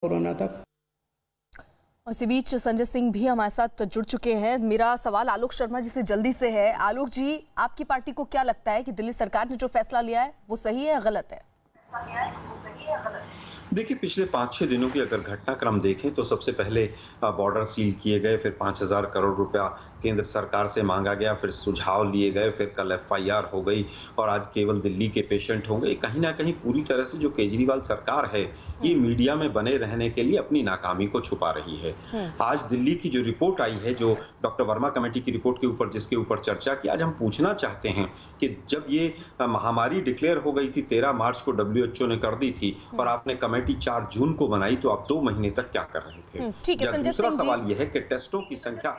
Corona तक। और इसी बीच संजय सिंह भी हमारे साथ जुड़ चुके हैं। मेरा सवाल आलोक शर्मा जी से जल्दी से है। आलोक जी, आपकी पार्टी को क्या लगता है कि दिल्ली सरकार ने जो फैसला लिया है वो सही है या गलत है? देखिए, पिछले 5-6 दिनों की अगर घटनाक्रम देखें तो सबसे पहले बॉर्डर सील किए गए, फिर 5,000 करोड़ रुपया केंद्र सरकार से मांगा गया, फिर सुझाव लिए गए, फिर कल एफआईआर हो गई और आज केवल दिल्ली के पेशेंट होंगे। कहीं ना कहीं पूरी तरह से जो केजरीवाल सरकार है ये मीडिया में बने रहने के लिए अपनी नाकामी को छुपा रही है। आज दिल्ली की जो रिपोर्ट आई है, जो डॉक्टर वर्मा कमेटी की रिपोर्ट के ऊपर जिसके ऊपर चर्चा की, आज हम पूछना चाहते हैं कि जब ये महामारी डिक्लेयर हो गई थी 13 मार्च को डब्ल्यूएचओ ने कर दी थी और आपने कमेटी 4 जून को बनाई, तो आप 2 महीने तक क्या कर रहे थे? ठीक है। दूसरा सवाल यह है कि टेस्टों की संख्या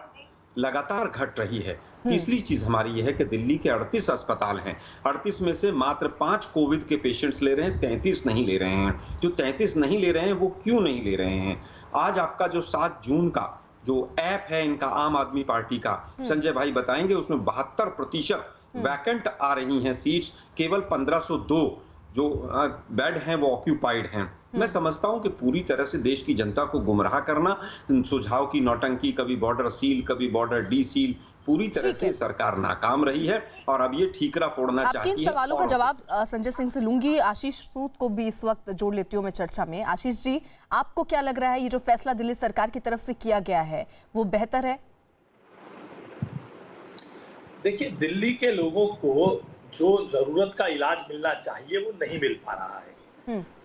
लगातार घट रही है। तीसरी चीज हमारी यह है कि दिल्ली के 38 अस्पताल हैं, 38 में से मात्र 5 कोविड के पेशेंट्स ले रहे हैं, 33 नहीं ले रहे हैं। जो 33 नहीं ले रहे हैं वो क्यों नहीं ले रहे हैं? आज आपका जो 7 जून का जो ऐप है इनका, आम आदमी पार्टी का, संजय भाई बताएंगे, उसमें 72% वैकेंट आ रही हैं सीट्स, केवल 1502 जो बेड हैं वो ऑक्यूपाइड हैं। मैं समझता हूं कि पूरी तरह से देश की जनता को गुमराह करना, सुझाव की नौटंकी, कभी बॉर्डर सील, कभी बॉर्डर डी सील, पूरी तरह से सरकार नाकाम रही है और अब ये ठीकरा फोड़ना चाहती है। आपके सवालों का जवाब संजय सिंह से लूंगी। आशीष सूद को भी इस वक्त जोड़ लेती हूँ मैं चर्चा में। आशीष जी, आपको क्या लग रहा है ये जो फैसला दिल्ली सरकार की तरफ से किया गया है वो बेहतर है? देखिए, दिल्ली के लोगों को जो जरूरत का इलाज मिलना चाहिए वो नहीं मिल पा रहा है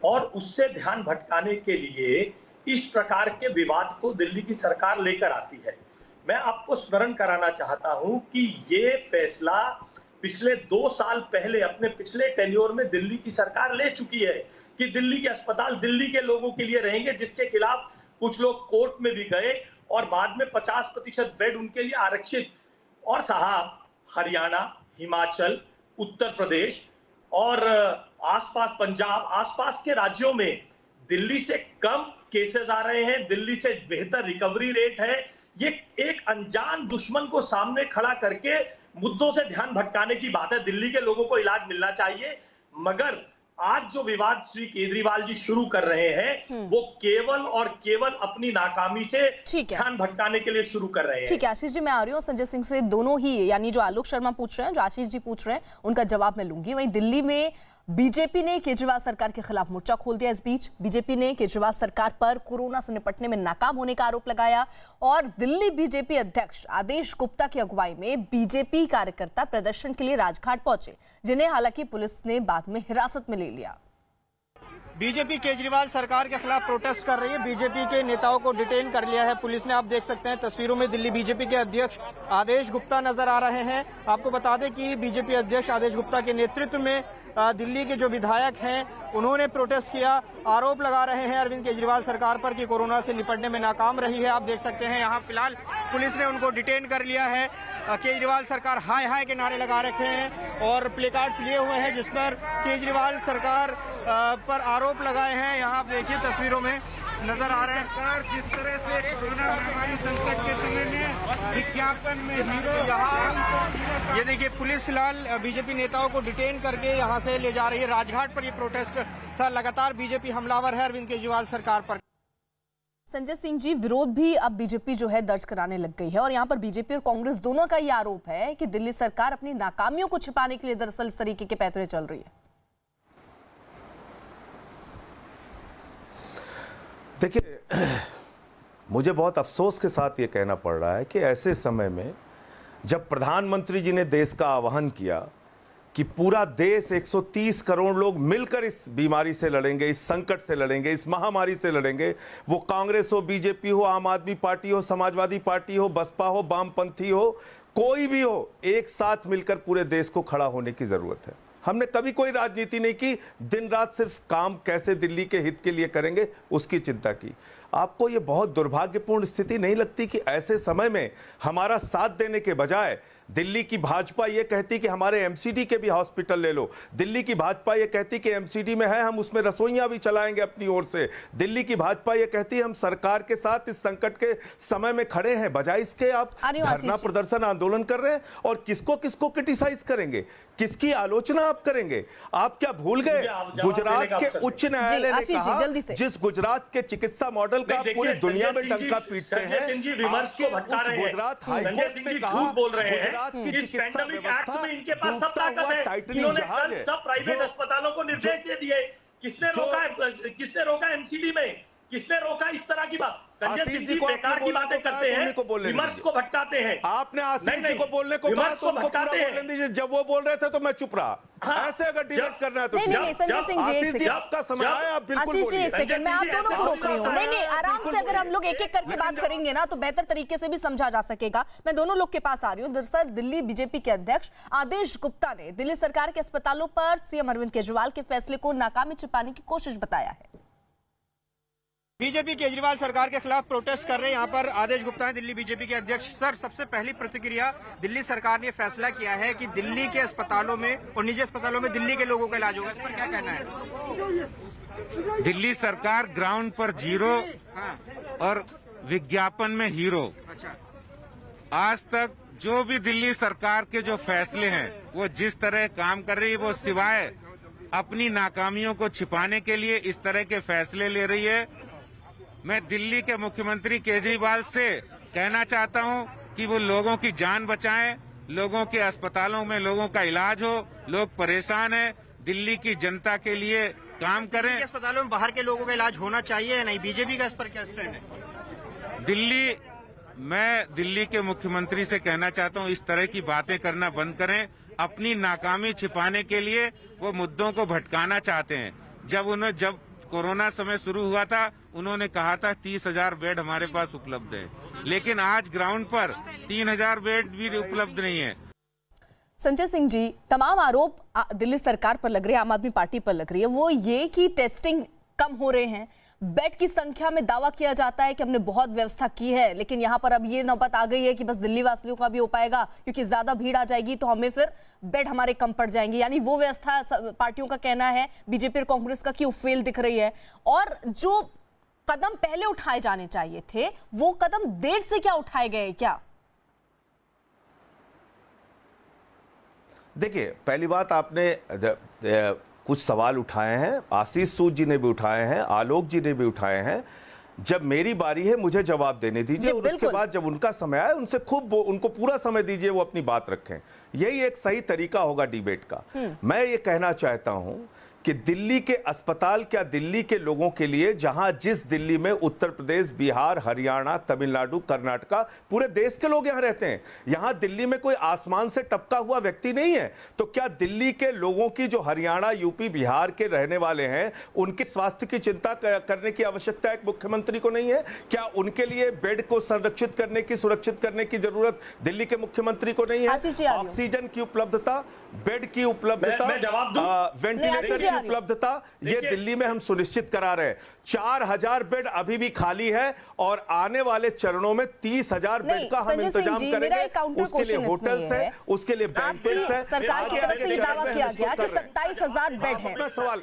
और उससे ध्यान भटकाने के लिए इस प्रकार के विवाद को दिल्ली की सरकार लेकर आती है। मैं आपको स्मरण कराना चाहता हूं कि ये फैसला पिछले 2 साल पहले अपने पिछले टेन्योर में दिल्ली की सरकार ले चुकी है कि दिल्ली के अस्पताल दिल्ली के लोगों के लिए रहेंगे, जिसके खिलाफ कुछ लोग कोर्ट में भी गए और बाद में 50% बेड उनके लिए आरक्षित। और साहब, हरियाणा, हिमाचल, उत्तर प्रदेश और आसपास पंजाब, आसपास के राज्यों में दिल्ली से कम केसेस आ रहे हैं, दिल्ली से बेहतर रिकवरी रेट है। ये एक अनजान दुश्मन को सामने खड़ा करके मुद्दों से ध्यान भटकाने की बात है। दिल्ली के लोगों को इलाज मिलना चाहिए, मगर आज जो विवाद श्री केजरीवाल जी शुरू कर रहे हैं वो केवल और केवल अपनी नाकामी से ध्यान भटकाने के लिए शुरू कर रहे हैं। ठीक है आशीष जी, मैं आ रही हूँ संजय सिंह से। दोनों ही, यानी जो आलोक शर्मा पूछ रहे हैं, जो आशीष जी पूछ रहे हैं, उनका जवाब मैं लूंगी। वहीं दिल्ली में बीजेपी ने केजरीवाल सरकार के खिलाफ मोर्चा खोल दिया। इस बीच बीजेपी ने केजरीवाल सरकार पर कोरोना से निपटने में नाकाम होने का आरोप लगाया और दिल्ली बीजेपी अध्यक्ष आदेश गुप्ता की अगुवाई में बीजेपी कार्यकर्ता प्रदर्शन के लिए राजघाट पहुंचे, जिन्हें हालांकि पुलिस ने बाद में हिरासत में ले लिया। बीजेपी केजरीवाल सरकार के खिलाफ प्रोटेस्ट कर रही है। बीजेपी के नेताओं को डिटेन कर लिया है पुलिस ने। आप देख सकते हैं तस्वीरों में दिल्ली बीजेपी के अध्यक्ष आदेश गुप्ता नजर आ रहे हैं। आपको बता दें कि बीजेपी अध्यक्ष आदेश गुप्ता के नेतृत्व में दिल्ली के जो विधायक हैं उन्होंने प्रोटेस्ट किया। आरोप लगा रहे हैं अरविंद केजरीवाल सरकार पर कि कोरोना से निपटने में नाकाम रही है। आप देख सकते हैं यहाँ फिलहाल पुलिस ने उनको डिटेन कर लिया है। केजरीवाल सरकार हाय हाय के नारे लगा रखे हैं और प्लेकार्ड्स लिए हुए हैं जिस पर केजरीवाल सरकार पर आरोप लगाए हैं। यहाँ आप देखिए तस्वीरों में नजर आ रहे हैं। सरकार जिस तरह से कोरोना महामारी संकट के समय में विज्ञापन में हीरो, ये देखिए पुलिस फिलहाल बीजेपी नेताओं को डिटेन करके यहाँ से ले जा रही है। राजघाट पर ये प्रोटेस्ट था। लगातार बीजेपी हमलावर है अरविंद केजरीवाल सरकार पर। संजय सिंह जी, विरोध भी अब बीजेपी जो है दर्ज कराने लग गई है और यहाँ पर बीजेपी और कांग्रेस दोनों का ये आरोप है कि दिल्ली सरकार अपनी नाकामियों को छिपाने के लिए दरअसल इस तरीके के पैंतरे चल रही है। देखिए, मुझे बहुत अफसोस के साथ ये कहना पड़ रहा है कि ऐसे समय में जब प्रधानमंत्री जी ने देश का आह्वान किया कि पूरा देश 130 करोड़ लोग मिलकर इस बीमारी से लड़ेंगे, इस संकट से लड़ेंगे, इस महामारी से लड़ेंगे, वो कांग्रेस हो, बीजेपी हो, आम आदमी पार्टी हो, समाजवादी पार्टी हो, बसपा हो, वामपंथी हो, कोई भी हो, एक साथ मिलकर पूरे देश को खड़ा होने की जरूरत है। हमने कभी कोई राजनीति नहीं की, दिन रात सिर्फ काम कैसे दिल्ली के हित के लिए करेंगे उसकी चिंता की। आपको ये बहुत दुर्भाग्यपूर्ण स्थिति नहीं लगती कि ऐसे समय में हमारा साथ देने के बजाय दिल्ली की भाजपा ये कहती कि हमारे एमसीडी के भी हॉस्पिटल ले लो, दिल्ली की भाजपा ये कहती कि एमसीडी में है हम उसमें रसोइयां भी चलाएंगे अपनी ओर से, दिल्ली की भाजपा ये कहती हम सरकार के साथ इस संकट के समय में खड़े हैं, बजाय इसके आप धरना प्रदर्शन आंदोलन कर रहे हैं। और किसको किसको क्रिटिसाइज करेंगे, किसकी आलोचना आप करेंगे? आप क्या भूल गए गुजरात के उच्च न्यायालय ने कहा जिस गुजरात के चिकित्सा मॉडल का पूरी दुनिया में डंका पीटते हैं, विमर्श को भटका रहे हैं। गुजरात संजय सिंह जी झूठ बोल रहे हैं। इस पैंडेमिक एक्ट में इनके पास सब ताकत है। इन्होंने कल सब प्राइवेट अस्पतालों को निर्देश दे दिए। किसने रोका एमसीडी में? किसने रोका इस तरह की बात? संजय सिंह जी बेकार की बातें करते हैं, विमर्श को भटकाते हैं। आपने आशीष जी को बोलने को कहा तो उनको पूरा बोलने दीजिए। जब वो बोल रहे थे तो मैं चुप रहा। ऐसे अगर डिबेट करना है तो नहीं संजय सिंह जी, आशीष जी आपका समय आया, आप बिल्कुल आशीष जी एक सेकंड, मैं आप दोनों को रोक रही हूँ। नहीं आराम से अगर हम लोग एक एक करके बात करेंगे ना तो बेहतर तरीके से भी समझा जा सकेगा। मैं दोनों लोग के पास आ रही हूँ। दरअसल दिल्ली बीजेपी के अध्यक्ष आदेश गुप्ता ने दिल्ली सरकार के अस्पतालों पर सीएम अरविंद केजरीवाल के फैसले को नाकामी छिपाने की कोशिश बताया है। बीजेपी केजरीवाल सरकार के खिलाफ प्रोटेस्ट कर रहे हैं यहाँ पर आदेश गुप्ता है, दिल्ली बीजेपी के अध्यक्ष। सर, सबसे पहली प्रतिक्रिया, दिल्ली सरकार ने फैसला किया है कि दिल्ली के अस्पतालों में और निजी अस्पतालों में दिल्ली के लोगों का इलाज होगा, इस पर क्या कहना है? दिल्ली सरकार ग्राउंड पर जीरो और विज्ञापन में हीरो। अच्छा, आज तक जो भी दिल्ली सरकार के जो फैसले हैं वो जिस तरह काम कर रही है, वो सिवाय अपनी नाकामियों को छिपाने के लिए इस तरह के फैसले ले रही है। मैं दिल्ली के मुख्यमंत्री केजरीवाल से कहना चाहता हूं कि वो लोगों की जान बचाएं, लोगों के अस्पतालों में लोगों का इलाज हो, लोग परेशान हैं, दिल्ली की जनता के लिए काम करें। अस्पतालों में बाहर के लोगों का इलाज होना चाहिए या नहीं? बीजेपी का इस पर क्या स्टैंड है? मैं दिल्ली के मुख्यमंत्री से कहना चाहता हूं, इस तरह की बातें करना बंद करें। अपनी नाकामी छिपाने के लिए वो मुद्दों को भटकाना चाहते हैं। जब कोरोना समय शुरू हुआ था उन्होंने कहा था 30,000 बेड हमारे पास उपलब्ध है, लेकिन आज ग्राउंड पर 3,000 बेड भी उपलब्ध नहीं है। संजय सिंह जी, तमाम आरोप दिल्ली सरकार पर लग रहे हैं, आम आदमी पार्टी पर लग रही है। वो ये कि टेस्टिंग कम हो रहे हैं, बेड की संख्या में दावा किया जाता है कि हमने बहुत व्यवस्था की है, लेकिन यहां पर अब ये नौबत आ गई है कि बस दिल्ली वासियों का भी हो पाएगा, क्योंकि ज्यादा भीड़ आ जाएगी तो हमें फिर बेड हमारे कम पड़ जाएंगे। यानी वो व्यवस्था पार्टियों का कहना है, बीजेपी और कांग्रेस का, कि वो फेल दिख रही है। और जो कदम पहले उठाए जाने चाहिए थे वो कदम देर से क्या उठाए गए क्या? देखिए, पहली बात, आपने कुछ सवाल उठाए हैं, आशीष सूद जी ने भी उठाए हैं, आलोक जी ने भी उठाए हैं। जब मेरी बारी है मुझे जवाब देने दीजिए, और उसके बाद जब उनका समय आए उनसे उनको पूरा समय दीजिए, वो अपनी बात रखें। यही एक सही तरीका होगा डिबेट का। मैं ये कहना चाहता हूं कि दिल्ली के अस्पताल क्या दिल्ली के लोगों के लिए, जहां जिस दिल्ली में उत्तर प्रदेश, बिहार, हरियाणा, तमिलनाडु, कर्नाटका, पूरे देश के लोग यहां रहते हैं, यहां दिल्ली में कोई आसमान से टपका हुआ व्यक्ति नहीं है, तो क्या दिल्ली के लोगों की, जो हरियाणा, यूपी, बिहार के रहने वाले हैं, उनके स्वास्थ्य की चिंता करने की आवश्यकता एक मुख्यमंत्री को नहीं है? क्या उनके लिए बेड को संरक्षित करने की, सुरक्षित करने की जरूरत दिल्ली के मुख्यमंत्री को नहीं है? ऑक्सीजन की उपलब्धता, बेड की उपलब्धता, वेंटिलेटर की उपलब्धता, ये दिल्ली में हम सुनिश्चित करा रहे हैं। 4,000 बेड अभी भी खाली है और आने वाले चरणों में 30,000 बेड का हम इंतजाम करेंगे। उसके लिए होटल्स है, उसके लिए बैंकेट्स है। सरकार की तरफ से दावा किया गया कि 27,000 बेड है, सवाल,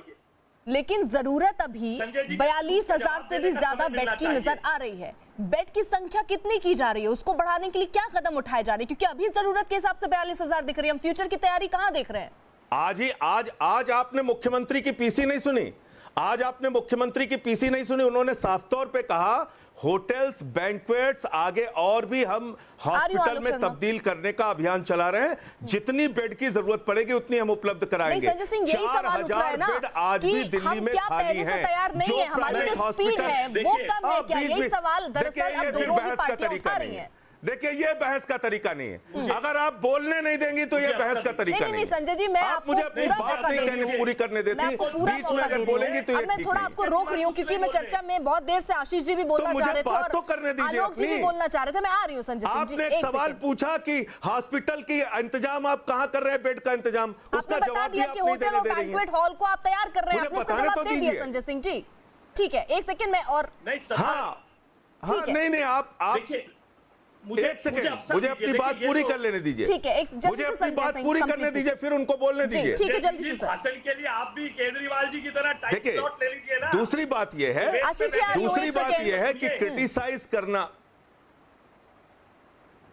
लेकिन जरूरत अभी 42,000 से भी ज्यादा बेड की नजर आ रही है। बेड की संख्या कितनी की जा रही है, उसको बढ़ाने के लिए क्या कदम उठाए जा रहे हैं? क्योंकि अभी जरूरत के हिसाब से 42,000 दिख रही है, हम फ्यूचर की तैयारी कहां देख रहे हैं? आज आपने मुख्यमंत्री की पीसी नहीं सुनी, आज आपने मुख्यमंत्री की पीसी नहीं सुनी। उन्होंने साफ तौर पे कहा होटल्स, बैंक्वेट्स, आगे और भी हम हॉस्पिटल में तब्दील करने का अभियान चला रहे हैं। जितनी बेड की जरूरत पड़ेगी उतनी हम उपलब्ध कराएंगे। 4,000 बेड आज भी दिल्ली में खाली है। तैयार नहीं है, हमारी जो स्पीड है वो कम है क्या? यही सवाल दरअसल अब दोनों ही पार्टियां उठा रही हैं। देखिए, ये बहस का तरीका नहीं है। अगर आप बोलने नहीं देंगी तो ये बहस का तरीका नहीं। संजय जी, मैं आप मुझे अपनी बात नहीं पूरी करने देती, बीच में अगर बोलेंगी तो मैं थोड़ा आपको रोक रही हूँ, क्योंकि मैं चर्चा में बहुत देर से आशीष जी भी बोलना चाह रहे थे और आलोक जी भी बोलना चाह रहे थे। मैं आ रही हूँ संजय सिंह जी। आपने एक सवाल पूछा कि हॉस्पिटल की इंतजाम आप कहाँ कर रहे हैं, बेड का इंतजाम, उसका जवाब दिया कि होटल और बैंक्वेट हॉल को आप तैयार कर रहे हैं, आपने इसका जवाब दे दिया संजय सिंह जी। ठीक है, एक सेकंड में और नहीं, आप एक सेकंड, मुझे अपनी बात पूरी कर लेने दीजिए। ठीक है, मुझे अपनी बात पूरी करने दीजिए, फिर उनको बोलने दीजिए। ठीक है, जल्दी से भाषण के लिए आप भी केजरीवाल जी की तरह टाइम देखिए, स्लॉट ले लीजिए ना। दूसरी बात यह है, आशीष जी, दूसरी एक बात सेकंड। यह है कि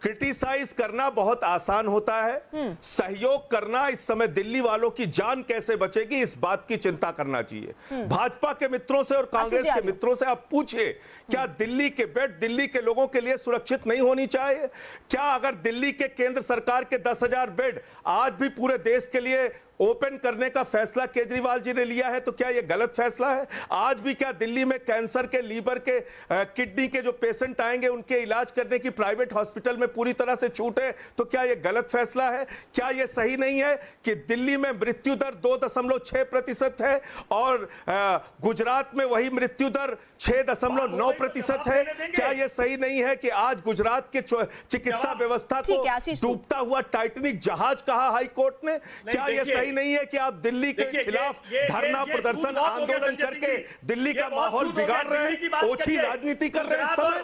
क्रिटिसाइज करना बहुत आसान होता है, सहयोग करना, इस समय दिल्ली वालों की जान कैसे बचेगी इस बात की चिंता करना चाहिए। भाजपा के मित्रों से और कांग्रेस के मित्रों से आप पूछिए, क्या दिल्ली के बेड दिल्ली के लोगों के लिए सुरक्षित नहीं होनी चाहिए? क्या अगर दिल्ली के केंद्र सरकार के 10,000 बेड आज भी पूरे देश के लिए ओपन करने का फैसला केजरीवाल जी ने लिया है तो क्या यह गलत फैसला है? आज भी क्या दिल्ली में कैंसर के, लीवर के, किडनी के जो पेशेंट आएंगे उनके इलाज करने की प्राइवेट हॉस्पिटल में पूरी तरह से छूट है तो क्या यह गलत फैसला है? क्या यह सही नहीं है कि दिल्ली में मृत्यु दर 2.6% है और गुजरात में वही मृत्यु दर 6.9% है? क्या यह सही नहीं है कि आज गुजरात के चिकित्सा व्यवस्था को डूबता हुआ टाइटैनिक जहाज कहा हाईकोर्ट ने? क्या यह सही नहीं है कि आप दिल्ली के खिलाफ धरना प्रदर्शन आंदोलन करके दिल्ली का माहौल बिगाड़ रहे हैं, ओछी राजनीति कर रहे हैं?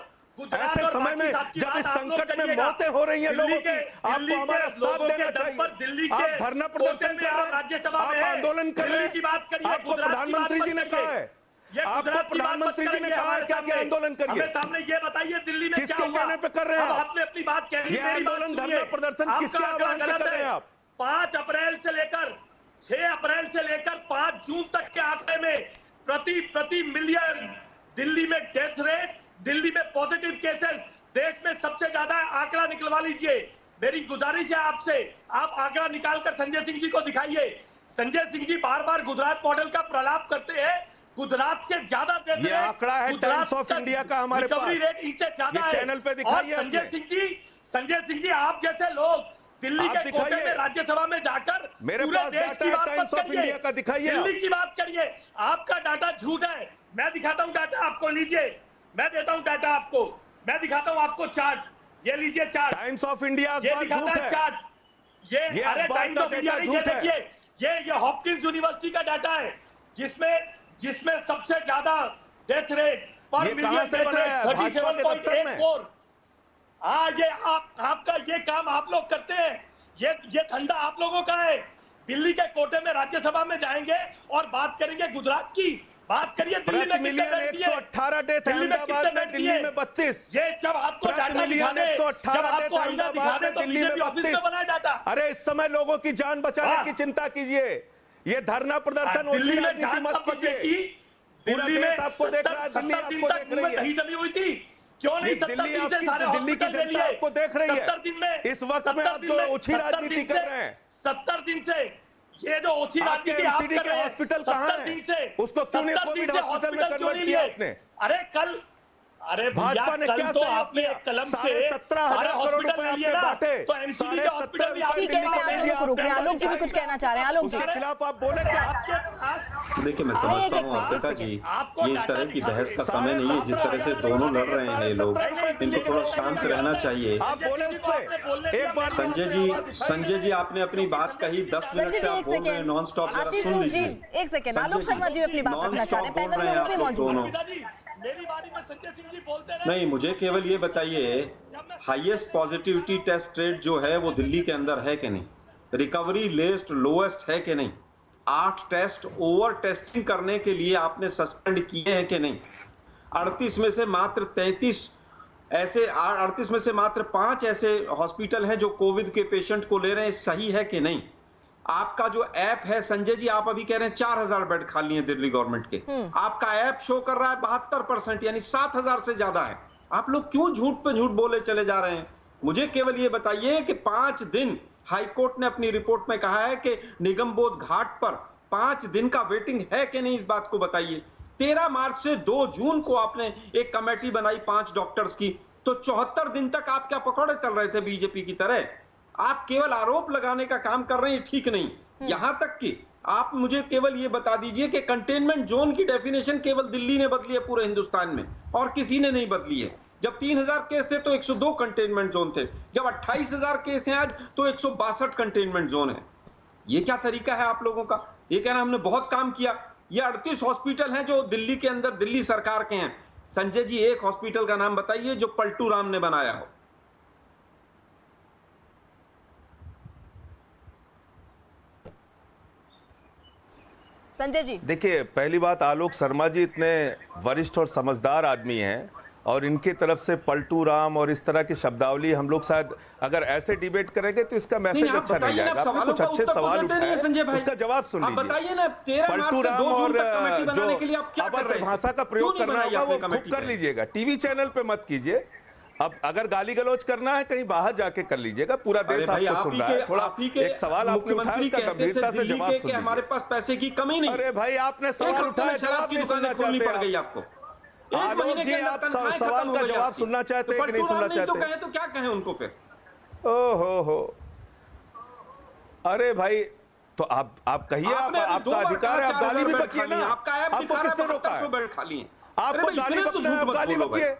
ऐसे समय में जब इस संकट में मौतें हो रही हैं लोगों की, आपको हमारा साथ देना चाहिए। आप धरना प्रदर्शन कर रहे हैं, आप आंदोलन कर रहे हैं, आपको प्रधानमंत्री जी ने कहा है, आपको प्रधानमंत्री जी ने कहा है क्या कि आंदोलन करिए? सामने ये बताइए दिल्ली में किसके कहने पे कर रहे हैं? आपने अपनी बात कह ली, ये आंदोलन धरना प्रदर्शन किसके आह्वान पे कर रहे हैं आप? 5 अप्रैल से लेकर 6 अप्रैल से लेकर 5 जून तक के आंकड़े में प्रति मिलियन दिल्ली में डेथ रेट, दिल्ली में पॉजिटिव केसेस देश में सबसे ज्यादा आंकड़ा निकलवा लीजिए। मेरी गुजारिश है आपसे, आप आंकड़ा निकालकर संजय सिंह जी को दिखाइए। संजय सिंह जी बार बार गुजरात मॉडल का प्रलाप करते हैं, गुजरात से ज्यादा डेथ रेट, ये आंकड़ा है टाइम्स ऑफ इंडिया का हमारे पास, रिकवरी रेट इनसे ज्यादा है। चैनल पे दिखाइए। संजय सिंह जी आप जैसे लोग दिल्ली के कोटे में राज्यसभा में जाकर मेरे पूरे पास देश की बात मत करिए, इंडिया का दिखाइए, दिल्ली की बात करिए। आपका डाटा झूठ है। मैं दिखाता हूं डाटा आपको, लीजिए, मैं देता हूं डाटा आपको, मैं दिखाता हूं आपको चार्ट, ये लीजिए चार्ट, टाइम्स ऑफ इंडिया ये दिखाता है चार्ट, ये अरे टाइम्स ऑफ इंडिया नहीं, ये देखिए, ये हॉपकिंस यूनिवर्सिटी का डाटा है जिसमें सबसे ज्यादा डेथ रेट पर मिलियन डेथ रेट 37.84। ये आपका ये काम आप लोग करते हैं, ये धंधा आप लोगों का है। दिल्ली के कोटे में राज्यसभा में जाएंगे और बात करेंगे गुजरात की, बात करिए दिल्ली में कितने बेड दिए, 118 डेथ अहमदाबाद में, दिल्ली में 32। ये जब आपको डाटा दिखाने, जब आपको आईना दिखाने तो बीजेपी ऑफिस में बना डाटा। अरे इस समय लोगों की जान बचाने की चिंता कीजिए, ये धरना प्रदर्शन दिल्ली में जान मत कीजिए। दिल्ली में आपको देख रहा है, दिल्ली आपको देख रही है, दही जमी हुई थी, क्यों नहीं 70 दिन से सारे दिल्ली की जनता आपको देख रही है। 70 दिन में इस वक्त में आप जो ओछी राजनीति कर रहे हैं, 70 दिन से ये जो ओछी राजनीति आप कर रहे हैं, हॉस्पिटल कहां है? उसको क्यों नहीं कोविड हॉस्पिटल में कन्वर्ट किया आपने? अरे कल, अरे भाजपा ने क्या तो आपने एक कलम से 17,000 करोड़ रुपए आपने बांटे, तो एमसीडी के हॉस्पिटल में ठीक है, आलोक जी भी कुछ कहना चाह रहे हैं। आलोक जी के खिलाफ आप बोले क्या? देखिए, मैं समझता हूँ अंकिता जी, ये इस तरह की बहस का समय नहीं है। जिस तरह से दोनों लड़ रहे हैं ये लोग, इनको थोड़ा शांत रहना चाहिए। आप बोले उस पे एक बार। संजय जी आपने अपनी बात कही, 10 मिनट से आप बोल रहे हैं नॉन स्टॉप। आशीष जी एक सेकंड, आलोक शर्मा जी अपनी बात रखना चाह रहे हैं, पैनल में वो भी मौजूद हैं। मेरी बारी में संजय सिंह जी बोलते रहे। नहीं, मुझे केवल ये बताइए, हाईएस्ट पॉजिटिविटी टेस्ट रेट जो है वो दिल्ली के अंदर है कि नहीं? रिकवरी रेट लोएस्ट है कि नहीं? 8 टेस्ट ओवर टेस्टिंग करने के लिए आपने सस्पेंड किए हैं कि नहीं? 38 में से मात्र 33 ऐसे 38 में से मात्र 5 ऐसे हॉस्पिटल हैं जो कोविड के पेशेंट को ले रहे हैं, सही है कि नहीं? आपका जो ऐप है संजय जी, आप अभी कह रहे हैं 4000 बेड खाली हैं दिल्ली गवर्नमेंट के, आपका ऐप शो कर रहा है 72%, यानी 7000 से ज्यादा है। आप लोग क्यों झूठ पे झूठ बोले चले जा रहे हैं? मुझे केवल ये बताइए कि 5 दिन हाईकोर्ट ने अपनी रिपोर्ट में कहा है कि निगमबोध घाट पर 5 दिन का वेटिंग है कि नहीं, इस बात को बताइए। 13 मार्च से 2 जून को आपने एक कमेटी बनाई 5 डॉक्टर्स की, तो 74 दिन तक आप क्या पकौड़े तल रहे थे बीजेपी की तरह? आप केवल आरोप लगाने का काम कर रहे हैं, ठीक नहीं। यहां तक कि आप मुझे केवल ये बता दीजिए कि कंटेनमेंट जोन की डेफिनेशन केवल दिल्ली ने बदली है पूरे हिंदुस्तान में, और किसी ने नहीं बदली है। जब 3000 केस थे तो 102 कंटेनमेंट जोन थे, जब 28,000 केस हैं आज तो 162 कंटेनमेंट जोन है। ये क्या तरीका है आप लोगों का? ये कहना हमने बहुत काम किया। ये 38 हॉस्पिटल हैं जो दिल्ली के अंदर दिल्ली सरकार के हैं। संजय जी, एक हॉस्पिटल का नाम बताइए जो पलटू राम ने बनाया हो। संजय जी, देखिए, पहली बात, आलोक शर्मा जी इतने वरिष्ठ और समझदार आदमी हैं और इनकी तरफ से पलटू राम और इस तरह की शब्दावली हम लोग शायद अगर ऐसे डिबेट करेंगे तो इसका मैसेज अच्छा नहीं जाएगा। आपने कुछ अच्छे सवाल उठाए, उसका जवाब सुन लीजिए। बताइए ना, 13 मार्च पलटू से राम 2 जून और तक कमेटी बनाने के लिए आप क्या कर रहे हैं? भाषा का प्रयोग करना होगा वो खुद कर लीजिएगा, टीवी चैनल पे मत कीजिए। अब अगर गाली गलौज करना है कहीं बाहर जाके कर लीजिएगा, पूरा देश आपको सुन रहा है। थोड़ा एक सवाल आपने उठाया, उसका गंभीरता से जवाब सुन लीजिए। हमारे पास पैसे की कमी नहीं। अरे भाई, आपने सवाल उठाया, जवाब नहीं सुनना चाहते आपको। आलोक जी, आप सवाल का जवाब सुनना चाहते हैं कि नहीं सुनना चाहते? तो कहें तो क्या कहें उनको फिर? ओ हो, अरे भाई, तो आप कहिए, आपका अधिकार है, आप गाली भी बकिए ना। आपको किसने रोका है? आपको गाली बकना है, आप गाली बकिए।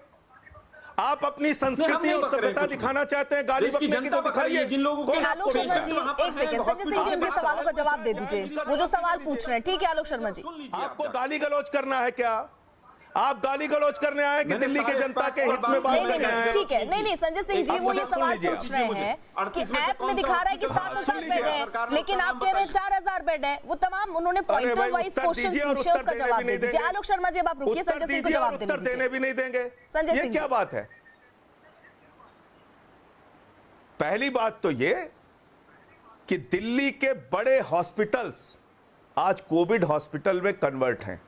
आप अपनी संस्कृति और सभ्यता दिखाना चाहते हैं, गाली बकने की तो दिखाइए। जिन लोगों को आलोक शर्मा जी, एक सेकंड, संजय सिंह जी उनके सवालों का जवाब दे दीजिए, वो जो सवाल पूछ रहे हैं। ठीक है आलोक शर्मा जी, आपको गाली गलौज करना है क्या? आप गाली गलौज करने आए कि दिल्ली के जनता के हित में बात करने आए? ठीक है, नहीं संजय सिंह जी, वो ये सवाल पूछ रहे हैं कि ऐप में दिखा रहा है कि 7,000 बेड है, लेकिन आप कह रहे हैं 4,000 बेड है। वो तमाम उन्होंने पॉइंटर वाइज क्वेश्चन पूछे, उसका जवाब दे दीजिए। आलोक शर्मा जी, अब आप रुकिए, संजय सिंह को जवाब देने भी नहीं देंगे। संजय ये सिंह, क्या बात है? पहली बात तो ये कि दिल्ली के बड़े हॉस्पिटल्स आज कोविड हॉस्पिटल में कन्वर्ट हैं।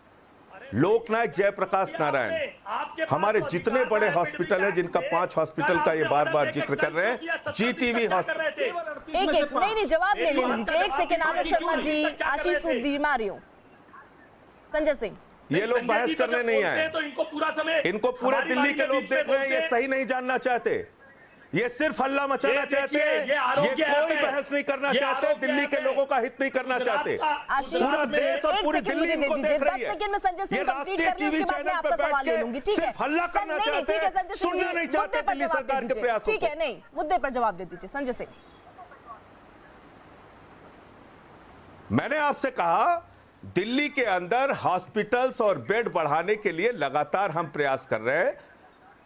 लोकनायक जयप्रकाश नारायण, हमारे जितने बड़े हॉस्पिटल हैं, जिनका 5 हॉस्पिटल का ये बार बार जिक्र कर रहे हैं, जीटीवी हॉस्पिटल। एक नहीं जवाब ले लीजिए, एक सेकेंड आलोक शर्मा जी, आशीष सूदी मारियो, संजय सिंह, ये लोग बहस करने नहीं आए, तो इनको पूरा समय, इनको पूरे दिल्ली के लोग देख रहे हैं, ये सही नहीं जानना चाहते, ये सिर्फ हल्ला मचाना चाहते हैं, ये कोई बहस नहीं करना चाहते, दिल्ली के लोगों का हित नहीं करना चाहते। पूरा देश और पूरी दिल्ली इनको देख रही है। 10 सेकंड में संजय सिंह कंप्लीट कर लें, उसके बाद मैं आपका सवाल ले लूंगी। ठीक है, हल्ला करना चाहते हैं, ठीक है संजय सिंह जी, सुनना नहीं चाहते दिल्ली सरकार के प्रयासों। ठीक है, नहीं मुद्दे पर जवाब दे दीजिए संजय सिंह। मैंने आपसे कहा, दिल्ली के अंदर हॉस्पिटल्स और बेड बढ़ाने के लिए लगातार हम प्रयास कर रहे हैं।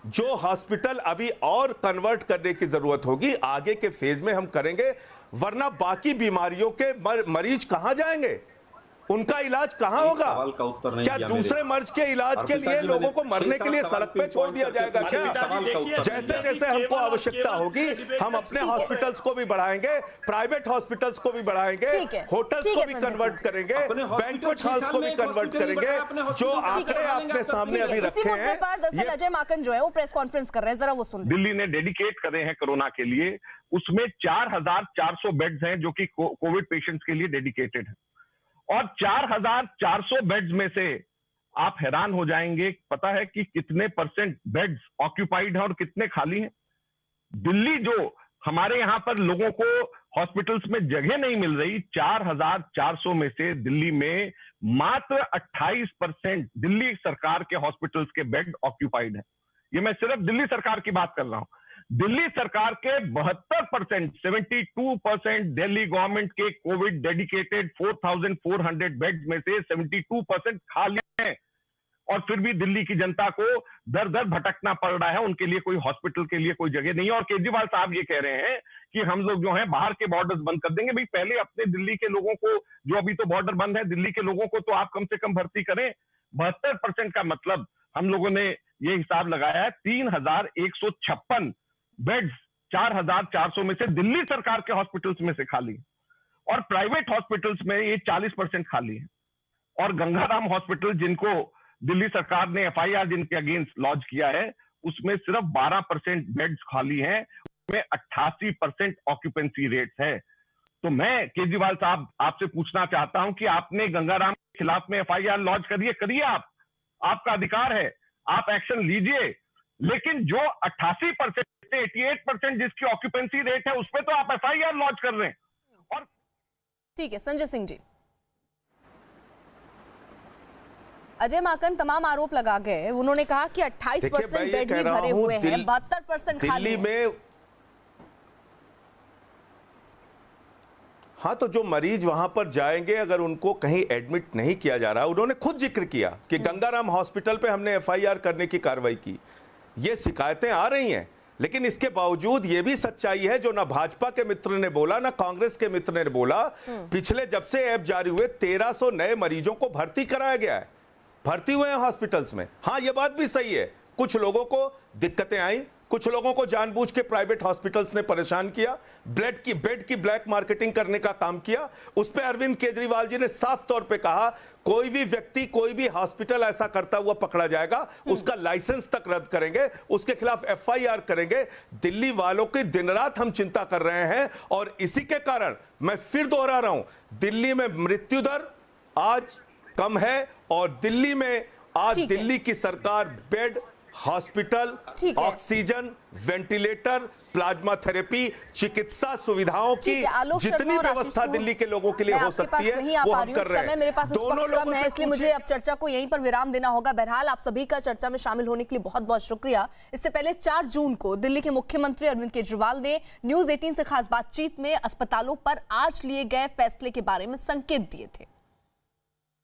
जो हॉस्पिटल अभी और कन्वर्ट करने की जरूरत होगी, आगे के फेज में हम करेंगे, वरना बाकी बीमारियों के मरीज कहां जाएंगे? उनका इलाज कहां होगा? सवाल का उत्तर नहीं क्या दूसरे मर्ज के इलाज के लिए लोगों को मरने के लिए सड़क पे छोड़ दिया जाएगा क्या? जैसे जैसे हमको आवश्यकता होगी, हम अपने हॉस्पिटल्स को भी बढ़ाएंगे, प्राइवेट हॉस्पिटल्स को भी बढ़ाएंगे, होटल्स को भी कन्वर्ट करेंगे, बैंक्वेट हॉल्स को भी कन्वर्ट करेंगे। जो आंकड़े आपने सामने अभी रखे हैं, दरअसल अजय माकन जो है वो प्रेस कॉन्फ्रेंस कर रहे हैं, जरा वो सुन। दिल्ली ने डेडिकेट करे हैं कोरोना के लिए, उसमें 4,400 बेड्स हैं जो कि कोविड पेशेंट्स के लिए डेडिकेटेड है। और 4,400 बेड्स में से आप हैरान हो जाएंगे, पता है कि कितने % बेड्स ऑक्यूपाइड हैं और कितने खाली हैं? दिल्ली, जो हमारे यहां पर लोगों को हॉस्पिटल्स में जगह नहीं मिल रही, 4,400 में से दिल्ली में मात्र 28% दिल्ली सरकार के हॉस्पिटल्स के बेड ऑक्यूपाइड है। ये मैं सिर्फ दिल्ली सरकार की बात कर रहा हूं। दिल्ली सरकार के 72%, 72% दिल्ली गवर्नमेंट के कोविड डेडिकेटेड 4,400 बेड्स में से 72% खाली हैं। और फिर भी दिल्ली की जनता को दर दर भटकना पड़ रहा है, उनके लिए कोई हॉस्पिटल के लिए कोई जगह नहीं है। और केजरीवाल साहब ये कह रहे हैं कि हम लोग जो है बाहर के बॉर्डर्स बंद कर देंगे। भाई, पहले अपने दिल्ली के लोगों को, जो अभी तो बॉर्डर बंद है, दिल्ली के लोगों को तो आप कम से कम भर्ती करें। 72% का मतलब हम लोगों ने ये हिसाब लगाया है, 3,156 बेड्स 4,400 में से दिल्ली सरकार के हॉस्पिटल्स में से खाली है। और प्राइवेट हॉस्पिटल्स में ये 40% खाली है। और गंगाराम हॉस्पिटल, जिनको दिल्ली सरकार ने FIR जिनके अगेंस्ट लॉन्च किया है, उसमें सिर्फ 12% बेड्स खाली हैं, उसमें 88% ऑक्यूपेंसी रेट्स है। तो मैं केजरीवाल साहब आपसे पूछना चाहता हूं कि आपने गंगाराम के खिलाफ में FIR लॉन्च करिए, आपका अधिकार है, आप एक्शन लीजिए। लेकिन जो 88% से 88% जिसकी ऑक्यूपेंसी रेट है, उस पर तो आप FIR लॉन्च कर रहे हैं। और ठीक है संजय सिंह जी, अजय माकन तमाम आरोप लगा गए। उन्होंने कहा कि 28% बेड ही भरे हुए हैं, 72% खाली दिल्ली में। हाँ, तो जो मरीज वहां पर जाएंगे, अगर उनको कहीं एडमिट नहीं किया जा रहा, उन्होंने खुद जिक्र किया कि गंगाराम हॉस्पिटल पे हमने FIR करने की कार्रवाई की। ये शिकायतें आ रही हैं। लेकिन इसके बावजूद यह भी सच्चाई है जो ना भाजपा के मित्र ने बोला ना कांग्रेस के मित्र ने बोला, पिछले जब से ऐप जारी हुए 1300 नए मरीजों को भर्ती कराया गया है, भर्ती हुए हैं हॉस्पिटल्स में। हां, यह बात भी सही है, कुछ लोगों को दिक्कतें आई, कुछ लोगों को जानबूझ के प्राइवेट हॉस्पिटल्स ने परेशान किया, बेड की ब्लैक मार्केटिंग करने का काम किया। उस पर अरविंद केजरीवाल जी ने साफ तौर पे कहा कोई भी व्यक्ति कोई भी हॉस्पिटल ऐसा करता हुआ पकड़ा जाएगा, उसका लाइसेंस तक रद्द करेंगे, उसके खिलाफ एफआईआर करेंगे। दिल्ली वालों की दिन रात हम चिंता कर रहे हैं और इसी के कारण मैं फिर दोहरा रहा हूं, दिल्ली में मृत्यु दर आज कम है और दिल्ली में आज दिल्ली की सरकार bed, hospital, oxygen, ventilator, plasma therapy, चिकित्सा सुविधाओं की जितनी व्यवस्था दिल्ली के लोगों के लिए हो सकती है वो हम कर रहे हैं। मेरे पास दोनों लोग हैं, इसलिए मुझे अब चर्चा को यहीं पर विराम देना होगा। बहरहाल आप सभी का चर्चा में शामिल होने के लिए बहुत बहुत शुक्रिया। इससे पहले 4 जून को दिल्ली के मुख्यमंत्री अरविंद केजरीवाल ने न्यूज़ 18 से खास बातचीत में अस्पतालों पर आज लिए गए फैसले के बारे में संकेत दिए थे।